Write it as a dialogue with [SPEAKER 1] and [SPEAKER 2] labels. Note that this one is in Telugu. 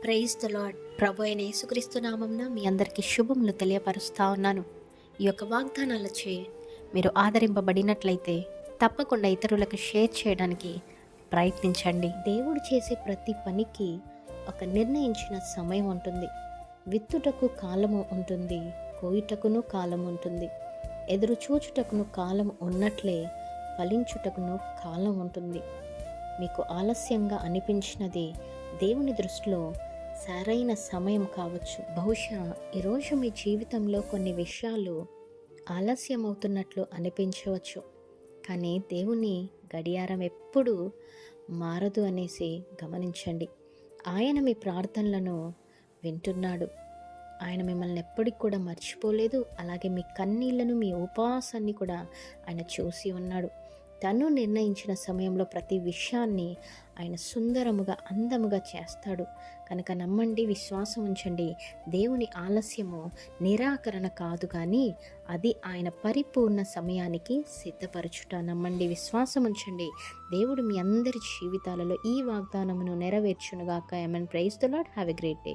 [SPEAKER 1] Praise the lord. ప్రభు అయిన యేసుక్రీస్తు నామంన మీ అందరికీ శుభములు తెలియపరుస్తా ఉన్నాను. ఈ యొక్క వాగ్దానాలచే మీరు ఆదరింపబడినట్లయితే తప్పకుండా ఇతరులకు షేర్ చేయడానికి ప్రయత్నించండి. దేవుడు చేసే ప్రతి పనికి ఒక నిర్ణయించిన సమయం ఉంటుంది. విత్తుటకు కాలము ఉంటుంది, కోయుటకును కాలం ఉంటుంది. ఎదురు చూచుటకును కాలం ఉన్నట్లే ఫలించుటకును కాలం ఉంటుంది. మీకు ఆలస్యంగా అనిపించినది దేవుని దృష్టిలో సరైన సమయం కావచ్చు. బహుశా ఈరోజు మీ జీవితంలో కొన్ని విషయాలు ఆలస్యం అవుతున్నట్లు అనిపించవచ్చు, కానీ దేవుని గడియారం ఎప్పుడూ మారదు అనేసి గమనించండి. ఆయన మీ ప్రార్థనలను వింటున్నాడు. ఆయన మిమ్మల్ని ఎప్పటికి కూడా మర్చిపోలేదు. అలాగే మీ కన్నీళ్లను, మీ ఉపవాసాన్ని కూడా ఆయన చూసి ఉన్నాడు. తను నిర్ణయించిన సమయంలో ప్రతి విషయాన్ని ఆయన సుందరముగా, అందముగా చేస్తాడు. కనుక నమ్మండి, విశ్వాసం ఉంచండి. దేవుని ఆలస్యము నిరాకరణ కాదు, కానీ అది ఆయన పరిపూర్ణ సమయానికి సిద్ధపరచుట. నమ్మండి, విశ్వాసం ఉంచండి. దేవుడు మీ అందరి జీవితాలలో ఈ వాగ్దానమును నెరవేర్చునుగాక. ఆమేన్. Praise the Lord. Have a great day.